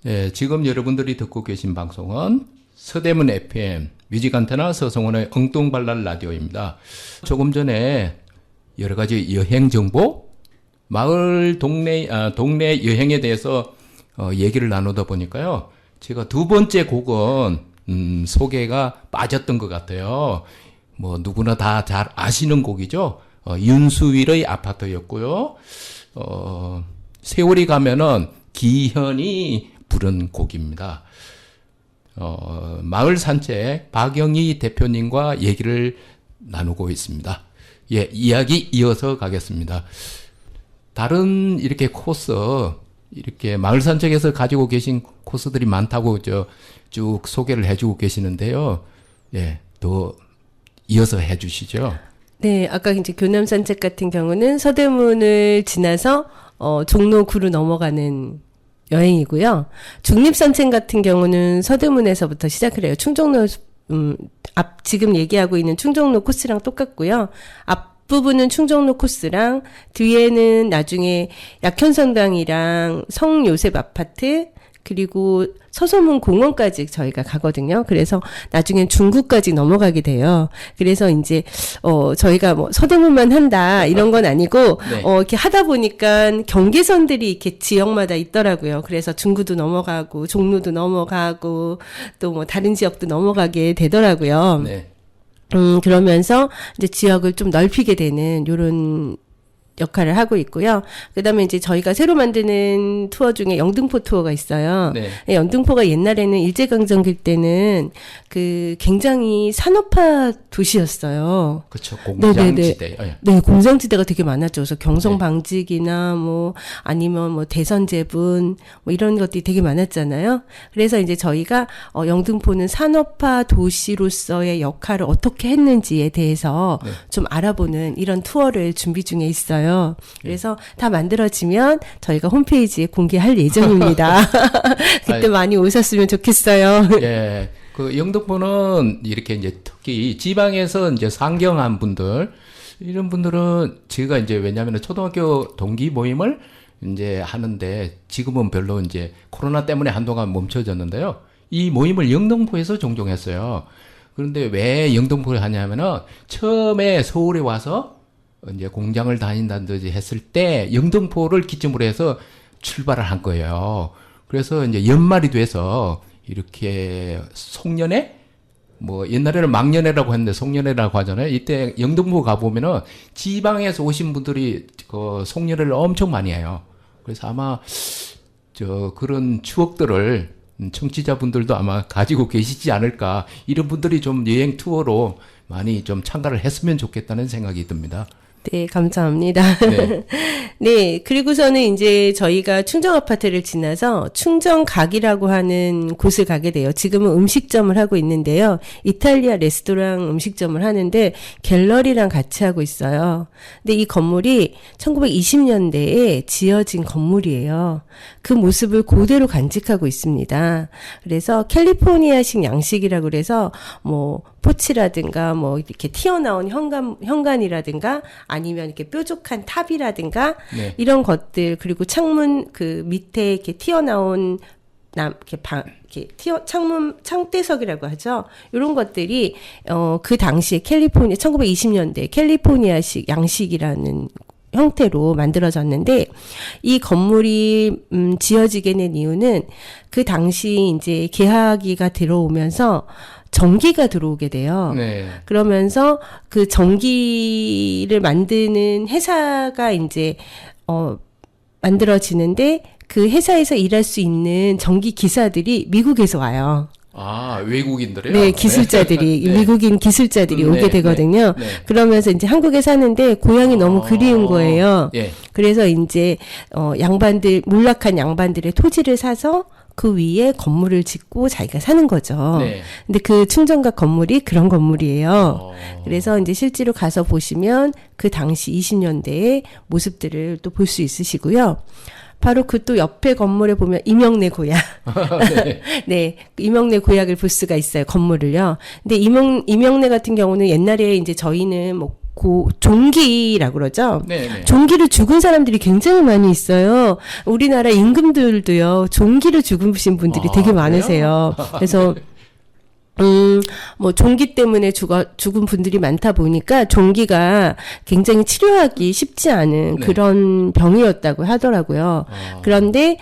예, 지금 여러분들이 듣고 계신 방송은 서대문 FM 뮤직안테나 서성원의 엉뚱발랄 라디오입니다. 조금 전에 여러 가지 여행 정보, 마을 동네 여행에 대해서 얘기를 나누다 보니까요. 제가 두 번째 곡은 소개가 빠졌던 것 같아요. 뭐 누구나 다 잘 아시는 곡이죠. 윤수일의 아파트였고요. 세월이 가면은 기현이 부른 곡입니다. 마을 산책 박영희 대표님과 얘기를 나누고 있습니다. 예, 이야기 이어서 가겠습니다. 다른 이렇게 코스, 이렇게 마을 산책에서 가지고 계신 코스들이 많다고 쭉 소개를 해주고 계시는데요. 예, 더 이어서 해주시죠. 네, 아까 이제 교남 산책 같은 경우는 서대문을 지나서 종로구로 넘어가는 여행이고요. 중립 산책 같은 경우는 서대문에서부터 시작을 해요. 충정로 지금 얘기하고 있는 충정로 코스랑 똑같고요. 앞부분은 충정로 코스랑 뒤에는 나중에 약현성당이랑 성요셉 아파트 그리고 서소문 공원까지 저희가 가거든요. 그래서 나중엔 중구까지 넘어가게 돼요. 그래서 이제 저희가 뭐 서대문만 한다 이런 건 아니고 네. 이렇게 하다 보니까 경계선들이 이렇게 지역마다 있더라고요. 그래서 중구도 넘어가고 종로도 넘어가고 또 뭐 다른 지역도 넘어가게 되더라고요. 네. 그러면서 이제 지역을 좀 넓히게 되는 요런 역할을 하고 있고요. 그다음에 이제 저희가 새로 만드는 투어 중에 영등포 투어가 있어요. 네. 네, 영등포가 옛날에는 일제강점기 때는 그 굉장히 산업화 도시였어요. 그렇죠. 공장지대. 네, 공장지대가 되게 많았죠. 그래서 네. 경성방직이나 뭐 아니면 뭐 대선제분 뭐 이런 것들이 되게 많았잖아요. 그래서 이제 저희가 영등포는 산업화 도시로서의 역할을 어떻게 했는지에 대해서 네. 좀 알아보는 이런 투어를 준비 중에 있어요. 그래서 다 만들어지면 저희가 홈페이지에 공개할 예정입니다. 그때 많이 오셨으면 좋겠어요. 예. 그 영등포는 이렇게 이제 특히 지방에서 이제 상경한 분들, 이런 분들은 제가 이제 왜냐하면 초등학교 동기 모임을 이제 하는데 지금은 별로 이제 코로나 때문에 한동안 멈춰졌는데요. 이 모임을 영등포에서 종종 했어요. 그런데 왜 영등포를 하냐면은 처음에 서울에 와서 이제 공장을 다닌다든지 했을 때 영등포를 기점으로 해서 출발을 한 거예요. 그래서 이제 연말이 돼서 이렇게 송년회? 뭐 옛날에는 막년회라고 했는데 송년회라고 하잖아요. 이때 영등포 가보면은 지방에서 오신 분들이 그 송년회를 엄청 많이 해요. 그래서 아마 그런 추억들을 청취자분들도 아마 가지고 계시지 않을까. 이런 분들이 좀 여행 투어로 많이 좀 참가를 했으면 좋겠다는 생각이 듭니다. 네, 감사합니다. 네. 네, 그리고서는 이제 저희가 충정 아파트를 지나서 충정각이라고 하는 곳을 가게 돼요. 지금은 음식점을 하고 있는데요. 이탈리아 레스토랑 음식점을 하는데 갤러리랑 같이 하고 있어요. 근데 이 건물이 1920년대에 지어진 건물이에요. 그 모습을 그대로 간직하고 있습니다. 그래서 캘리포니아식 양식이라고 그래서 뭐 포치라든가 뭐 이렇게 튀어나온 현관이라든가 아니면 이렇게 뾰족한 탑이라든가 네. 이런 것들 그리고 창문 그 밑에 이렇게 튀어나온 창문 창대석이라고 하죠. 이런 것들이 그 당시에 1920년대 캘리포니아식 양식이라는 형태로 만들어졌는데 이 건물이 지어지게 된 이유는 그 당시 이제 개화기가 들어오면서 전기가 들어오게 돼요. 네. 그러면서 그 전기를 만드는 회사가 이제 만들어지는데 그 회사에서 일할 수 있는 전기 기사들이 미국에서 와요. 아, 외국인들이요? 네, 기술자들이 네. 미국인 기술자들이 네, 오게 되거든요. 네. 그러면서 이제 한국에 사는데 고향이 너무 그리운 거예요. 예. 그래서 이제 몰락한 양반들의 토지를 사서 그 위에 건물을 짓고 자기가 사는 거죠. 네. 근데 그 충정각 건물이 그런 건물이에요. 그래서 이제 실제로 가서 보시면 그 당시 20년대의 모습들을 또 볼 수 있으시고요. 바로 그 또 옆에 건물에 보면 이명래 고약. 네. 네. 이명래 고약을 볼 수가 있어요. 건물을요. 근데 이명래 같은 경우는 옛날에 이제 저희는 뭐 종기라고 그러죠. 네. 종기를 죽은 사람들이 굉장히 많이 있어요. 우리나라 임금들도요, 종기를 죽으신 분들이 되게 그래요? 많으세요. 그래서 뭐 종기 때문에 죽은 분들이 많다 보니까 종기가 굉장히 치료하기 쉽지 않은 네. 그런 병이었다고 하더라고요. 그런데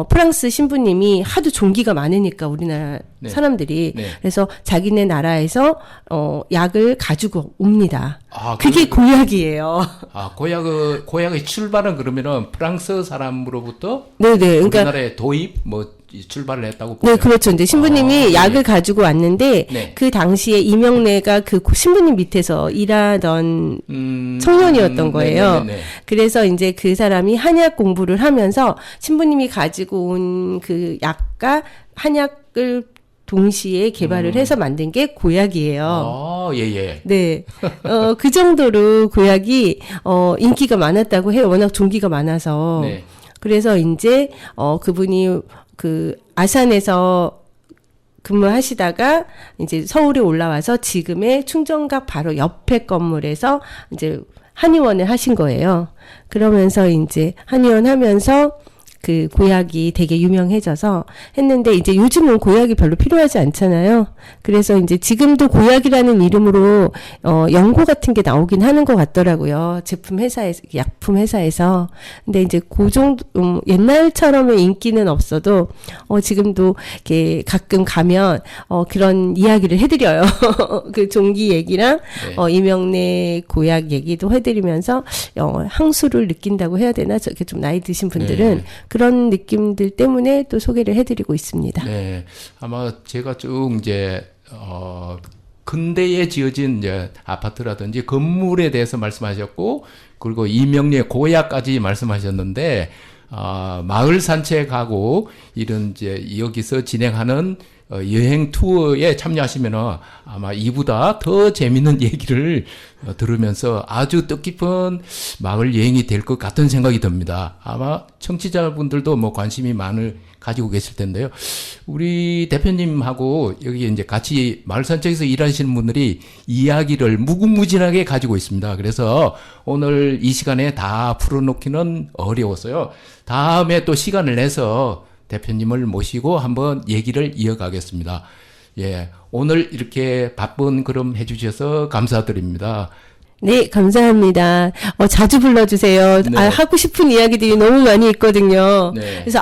프랑스 신부님이 하도 종기가 많으니까 우리나라 네. 사람들이 네. 그래서 자기네 나라에서 약을 가지고 옵니다. 아, 그게 고약이에요. 고약의 출발은 그러면은 프랑스 사람으로부터 네네. 그러니까 우리나라에 도입 출발을 했다고 네, 보면. 그렇죠. 이제 신부님이 아, 약을 네. 가지고 왔는데 네. 그 당시에 이명래가 그 신부님 밑에서 일하던 청년이었던 거예요. 네네네. 그래서 이제 그 사람이 한약 공부를 하면서 신부님이 가지고 온 그 약과 한약을 동시에 개발을 해서 만든 게 고약이에요. 예. 네. 그 정도로 고약이 인기가 많았다고 해요. 워낙 종기가 많아서. 네. 그래서 이제 그분이 그 아산에서 근무하시다가 이제 서울에 올라와서 지금의 충정각 바로 옆에 건물에서 이제 한의원을 하신 거예요. 그러면서 이제 한의원 하면서 그 고약이 되게 유명해져서 했는데 이제 요즘은 고약이 별로 필요하지 않잖아요. 그래서 이제 지금도 고약이라는 이름으로 연고 같은 게 나오긴 하는 것 같더라고요. 제품 회사에서, 약품 회사에서. 근데 이제 그 정도 옛날처럼의 인기는 없어도 지금도 이렇게 가끔 가면 그런 이야기를 해드려요. 그 종기 얘기랑 네. 이명래 고약 얘기도 해드리면서 향수를 느낀다고 해야 되나? 저렇게 좀 나이 드신 분들은 네. 그런 느낌들 때문에 또 소개를 해드리고 있습니다. 네. 아마 제가 쭉 이제 근대에 지어진 이제 아파트라든지 건물에 대해서 말씀하셨고, 그리고 이명래 고약까지 말씀하셨는데, 마을 산책하고 이런 이제 여기서 진행하는 여행 투어에 참여하시면은 아마 이보다 더 재밌는 얘기를 들으면서 아주 뜻깊은 마을 여행이 될 것 같은 생각이 듭니다. 아마 청취자분들도 뭐 관심이 가지고 계실 텐데요. 우리 대표님하고 여기 이제 같이 마을 산책에서 일하시는 분들이 이야기를 무궁무진하게 가지고 있습니다. 그래서 오늘 이 시간에 다 풀어놓기는 어려웠어요. 다음에 또 시간을 내서 대표님을 모시고 한번 얘기를 이어가겠습니다. 예, 오늘 이렇게 바쁜 걸음 해주셔서 감사드립니다. 네, 감사합니다. 자주 불러주세요. 네. 하고 싶은 이야기들이 너무 많이 있거든요. 네. 그래서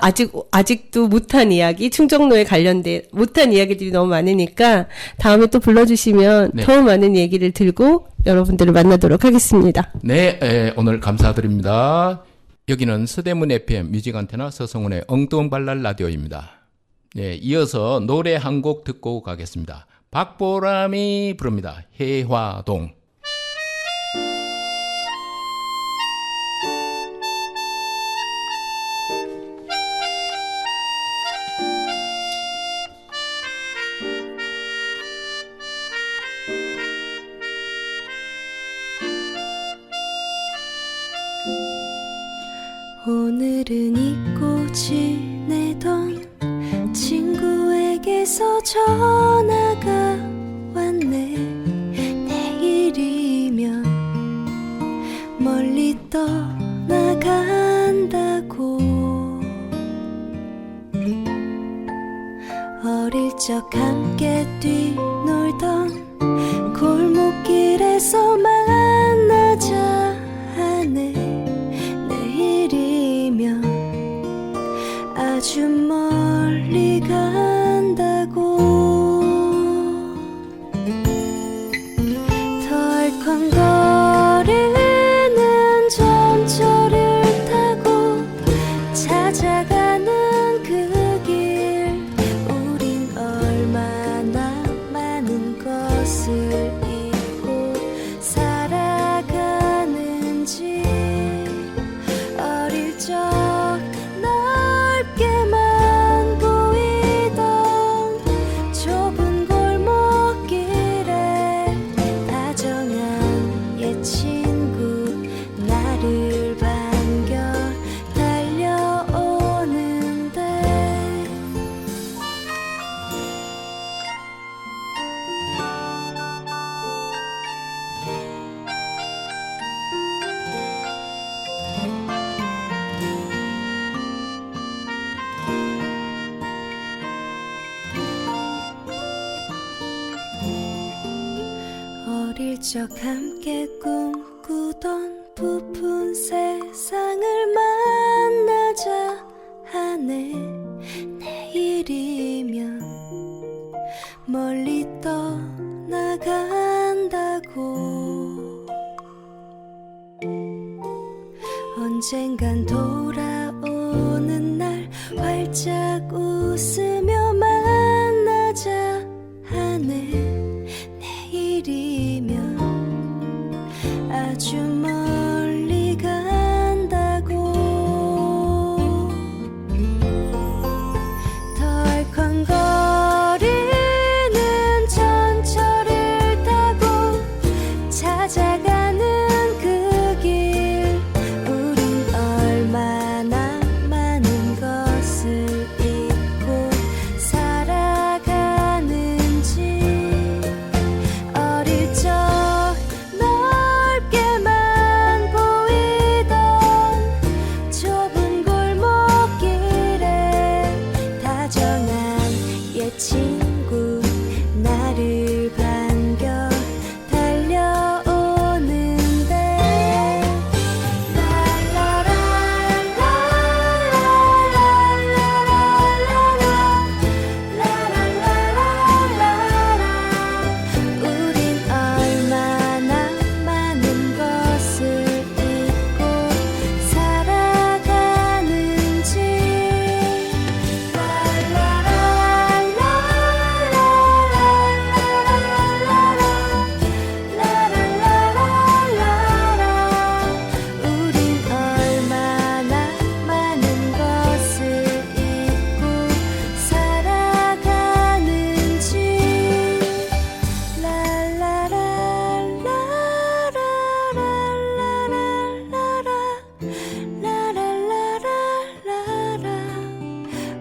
아직도 못한 이야기, 충정로에 관련된 못한 이야기들이 너무 많으니까 다음에 또 불러주시면 네. 더 많은 얘기를 들고 여러분들을 만나도록 하겠습니다. 네, 오늘 감사드립니다. 여기는 서대문 FM 뮤직 안테나 서성훈의 엉뚱발랄 라디오입니다. 네, 이어서 노래 한 곡 듣고 가겠습니다. 박보람이 부릅니다. 해화동. 오늘은 잊고 지내던 친구에게서 전화가 왔네. 내일이면 멀리 떠나간다고. 어릴 적 함께 뛰놀던 골목길에서 만나자 하네. 내일이면 아주 멀리 간다고. 덜컹거리는 전철을 타고 찾아가는 그 길. 우린 얼마나 많은 것을 잊고 살아. 적 함께 꿈꾸던 부푼 세상을 만나자 하네. 내일이면 멀리 떠나간다고. 언젠간 돌아오는 날 활짝 웃으며 만나자 하네. 내일이면 아주 멀리 간다고. 덜컹거리는 전철을 타고 찾아가는 그 길. 우린 얼마나 많은 것을 잊고 살아가는지. 어릴 적 넓게만 보이던 좁은 골목길에 다정한 옛 친구 나를 반겨 달려오는데. 우린 얼마나 많은 것을 잊고 살아가는지. 우린 얼마나 많은 것을 잊고 살아가는지.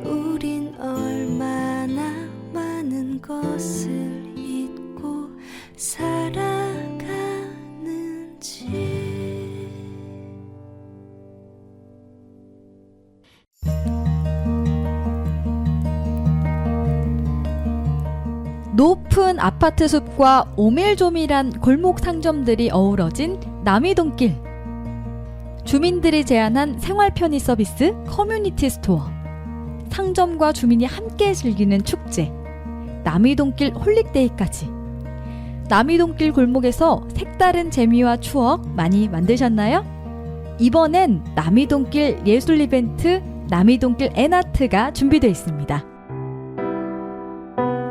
우린 얼마나 많은 것을 잊고 살아가는지. 높은 아파트 숲과 오밀조밀한 골목 상점들이 어우러진 남이동길. 주민들이 제안한 생활 편의 서비스 커뮤니티 스토어. 상점과 주민이 함께 즐기는 축제. 남이동길 홀릭데이까지. 남이동길 골목에서 색다른 재미와 추억 많이 만드셨나요? 이번엔 남이동길 예술 이벤트 남이동길 엔아트가 준비되어 있습니다.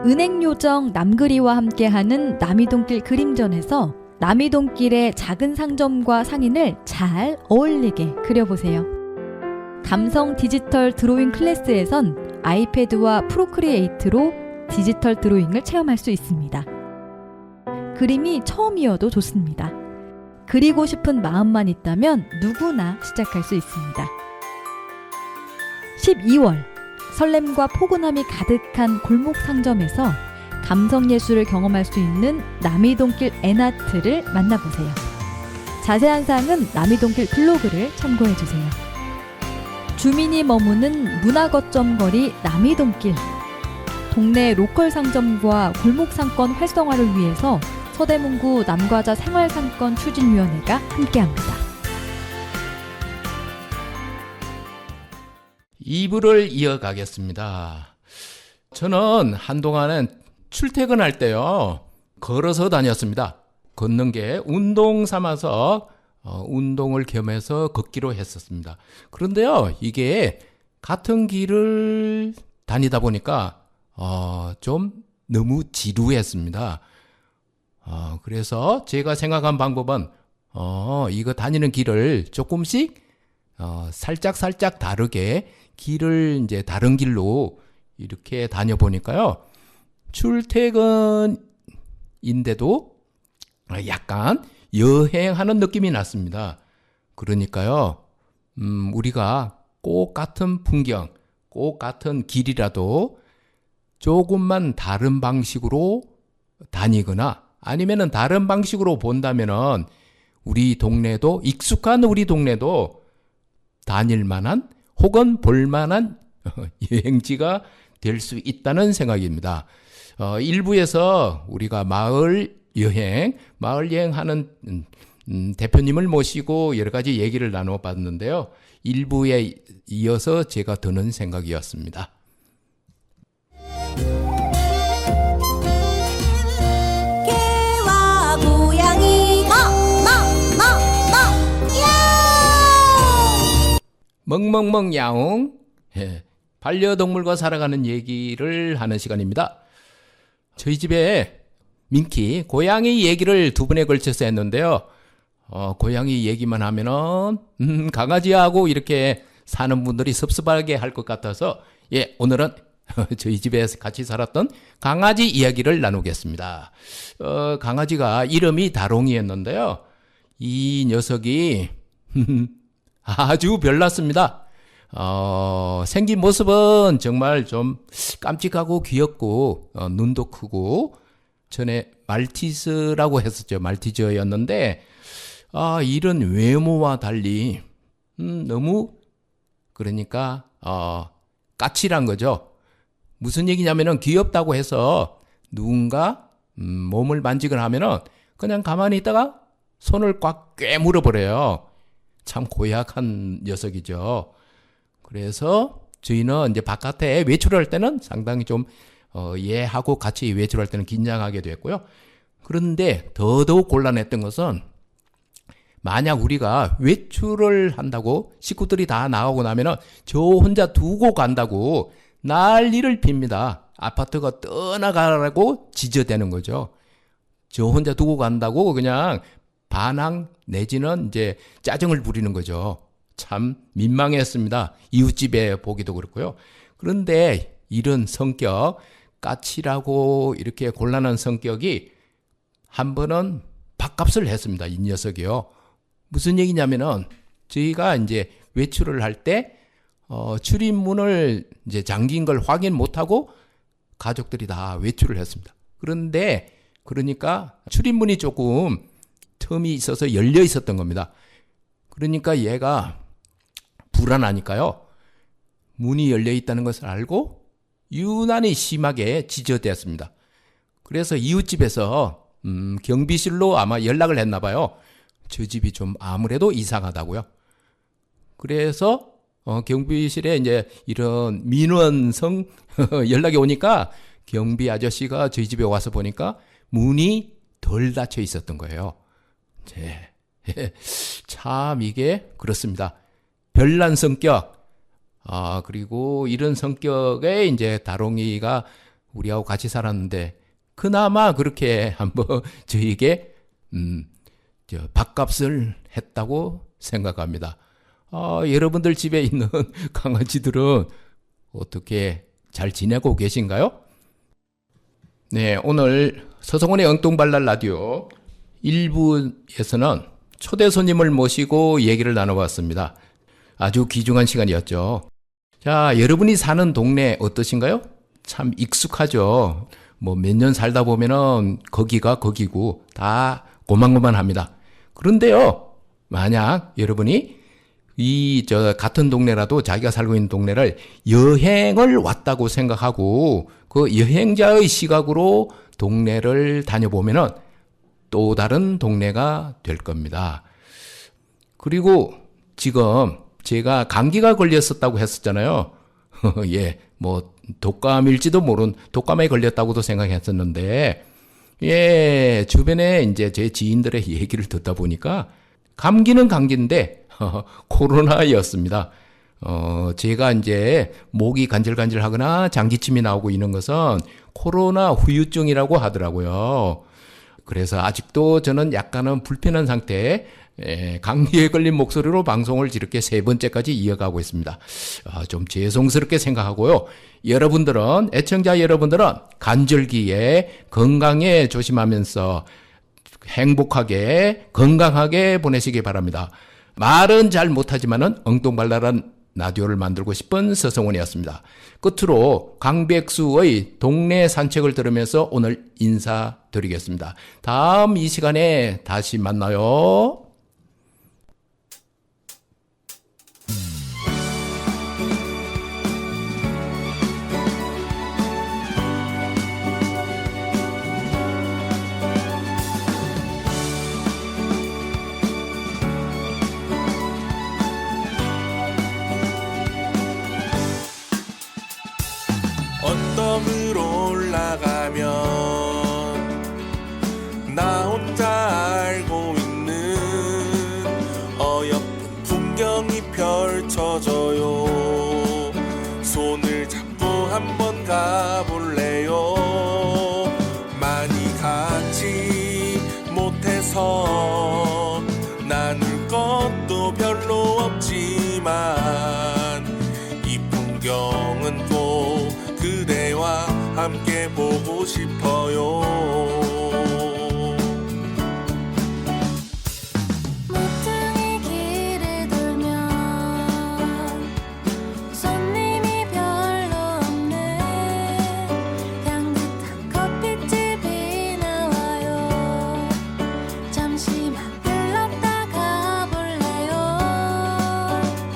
은행요정 남그리와 함께하는 남이동길 그림전에서 남이동길의 작은 상점과 상인을 잘 어울리게 그려보세요. 감성 디지털 드로잉 클래스에선 아이패드와 프로크리에이트로 디지털 드로잉을 체험할 수 있습니다. 그림이 처음이어도 좋습니다. 그리고 싶은 마음만 있다면 누구나 시작할 수 있습니다. 12월 설렘과 포근함이 가득한 골목 상점에서 감성예술을 경험할 수 있는 남이동길 엔아트를 만나보세요. 자세한 사항은 남이동길 블로그를 참고해주세요. 주민이 머무는 문화거점 거리 남이동길. 동네 로컬 상점과 골목 상권 활성화를 위해서 서대문구 남과자 생활상권 추진위원회가 함께합니다. 2부를 이어가겠습니다. 저는 한동안은 출퇴근할 때요, 걸어서 다녔습니다. 걷는 게 운동 삼아서 운동을 겸해서 걷기로 했었습니다. 그런데요, 이게 같은 길을 다니다 보니까 좀 너무 지루했습니다. 그래서 제가 생각한 방법은 이거 다니는 길을 조금씩 살짝 다르게 길을 이제 다른 길로 이렇게 다녀보니까요, 출퇴근인데도 약간 여행하는 느낌이 났습니다. 그러니까요, 우리가 꼭 같은 풍경, 꼭 같은 길이라도 조금만 다른 방식으로 다니거나 아니면은 다른 방식으로 본다면은 우리 동네도, 익숙한 우리 동네도 다닐 만한 혹은 볼 만한 여행지가 될 수 있다는 생각입니다. 일부에서 우리가 마을 여행, 마을 여행하는 대표님을 모시고 여러 가지 얘기를 나눠봤는데요. 일부에 이어서 제가 드는 생각이었습니다. 개와 고양이 멍멍멍 야옹. 예, 반려동물과 살아가는 얘기를 하는 시간입니다. 저희 집에 민키 고양이 얘기를 두 번에 걸쳐서 했는데요. 고양이 얘기만 하면은 강아지하고 이렇게 사는 분들이 섭섭하게 할 것 같아서 오늘은 저희 집에서 같이 살았던 강아지 이야기를 나누겠습니다. 강아지가 이름이 다롱이였는데요. 이 녀석이 아주 별났습니다. 생긴 모습은 정말 좀 깜찍하고 귀엽고 눈도 크고 전에 말티즈라고 했었죠. 말티즈였는데 이런 외모와 달리 너무 그러니까 까칠한 거죠. 무슨 얘기냐면은 귀엽다고 해서 누군가 몸을 만지거나 하면은 그냥 가만히 있다가 손을 꽉 꿰물어 버려요. 참 고약한 녀석이죠. 그래서 저희는 이제 바깥에 외출할 때는 상당히 좀 얘하고 같이 외출할 때는 긴장하게 됐고요. 그런데 더더욱 곤란했던 것은 만약 우리가 외출을 한다고 식구들이 다 나가고 나면은 저 혼자 두고 간다고 난리를 핍니다. 아파트가 떠나가라고 지저대는 거죠. 저 혼자 두고 간다고 그냥 반항 내지는 이제 짜증을 부리는 거죠. 참 민망했습니다. 이웃집에 보기도 그렇고요. 그런데 이런 성격, 까칠하고 이렇게 곤란한 성격이 한 번은 밥값을 했습니다. 이 녀석이요. 무슨 얘기냐면은 저희가 이제 외출을 할 때 출입문을 이제 잠긴 걸 확인 못하고 가족들이 다 외출을 했습니다. 그런데 그러니까 출입문이 조금 틈이 있어서 열려 있었던 겁니다. 그러니까 얘가 불안하니까요. 문이 열려 있다는 것을 알고 유난히 심하게 지저대었습니다. 그래서 이웃집에서 경비실로 아마 연락을 했나 봐요. 저 집이 좀 아무래도 이상하다고요. 그래서 경비실에 이제 이런 민원성 연락이 오니까 경비 아저씨가 저희 집에 와서 보니까 문이 덜 닫혀 있었던 거예요. 참 이게 그렇습니다. 별난 성격. 그리고 이런 성격의 이제 다롱이가 우리하고 같이 살았는데 그나마 그렇게 한번 저희에게 밥값을 했다고 생각합니다. 여러분들 집에 있는 강아지들은 어떻게 잘 지내고 계신가요? 네, 오늘 서성원의 엉뚱발랄 라디오 1부에서는 초대 손님을 모시고 얘기를 나눠봤습니다. 아주 귀중한 시간이었죠. 자, 여러분이 사는 동네 어떠신가요? 참 익숙하죠. 뭐 몇 년 살다 보면은 거기가 거기고 다 고만고만합니다. 그런데요, 만약 여러분이 같은 동네라도 자기가 살고 있는 동네를 여행을 왔다고 생각하고 그 여행자의 시각으로 동네를 다녀보면은 또 다른 동네가 될 겁니다. 그리고 지금 제가 감기가 걸렸었다고 했었잖아요. 뭐 독감일지도 모른 독감에 걸렸다고도 생각했었는데 주변에 이제 제 지인들의 얘기를 듣다 보니까 감기는 감기인데 코로나였습니다. 제가 이제 목이 간질간질하거나 장기침이 나오고 이런 것은 코로나 후유증이라고 하더라고요. 그래서 아직도 저는 약간은 불편한 상태에 감기에 걸린 목소리로 방송을 이렇게 3번째까지 이어가고 있습니다. 좀 죄송스럽게 생각하고요. 여러분들은, 애청자 여러분들은 간절기에 건강에 조심하면서 행복하게 건강하게 보내시기 바랍니다. 말은 잘 못하지만은 엉뚱발랄한 라디오를 만들고 싶은 서성원이었습니다. 끝으로 강백수의 동네 산책을 들으면서 오늘 인사드리겠습니다. 다음 이 시간에 다시 만나요. 언덕을 올라가면 나 혼자 알고 있는 어여쁜 풍경이 펼쳐져요. 손을 잡고 한번 가볼래요. 많이 가지 못해서 나눌 것도 별로 없지만 이 풍경은 꼭 그대와 함께 보고 싶어요. 모퉁이 길을 돌면 손님이 별로 없는 향긋한 커피집이 나와요. 잠시만 들렀다 가볼래요.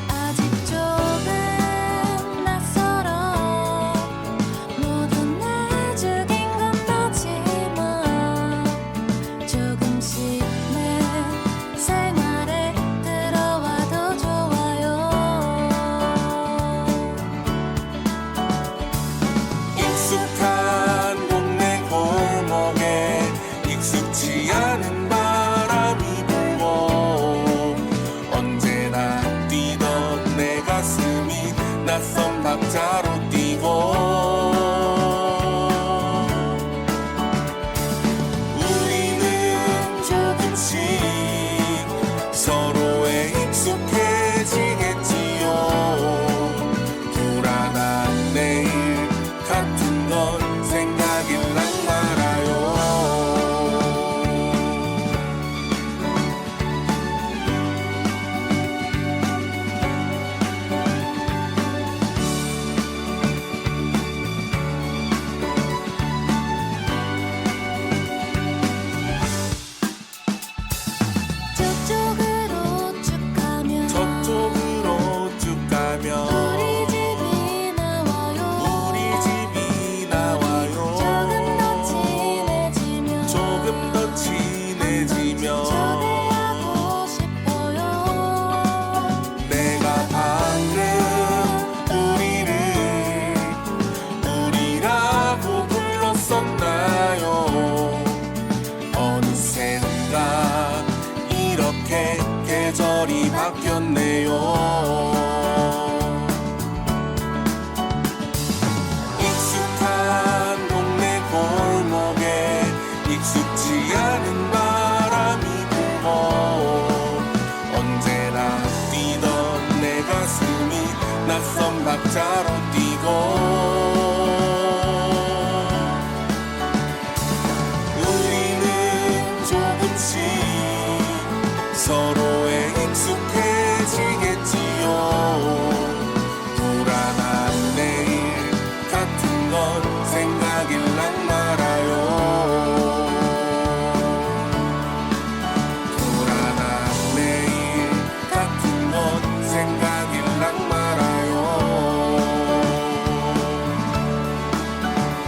아직 조금 낯설어 모두 내죽인 건 나지만 조금씩 내 생활에 들어와도 좋아요. 익숙한 동네 골목에 익숙지 않은 바람이 불고 언제나 뛰던 내 가슴이 낯선 박자로 뛰고 우리는 조금씩 서로에 익숙해지겠지요. 불안한 내일 같은 건 생각일랑 말아요. 저쪽으로 쭉 가면 저쪽으로 쭉 가면 우리 집이 나와요. 우리 집이 나와요. 조금 더 친해지면 초대하고 싶어요. 내가 방금 우리라고 불렀었나요? 어느샌가 이렇게 계절이 바뀌었네요. 익숙한 동네 골목에 익숙지 않은 바람이 불고 언제나 뛰던 내 가슴이 낯선 박자로 뛰고 우리는 조금씩 서로에 익숙해지겠지요. 불안한 내일 같은 건 생각일랑 말아요. 불안한 내일 같은 건 생각일랑 말아요.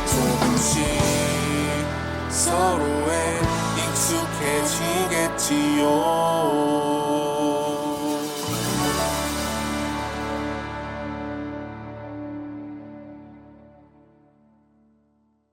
조금씩 서로에 익숙해지겠지요.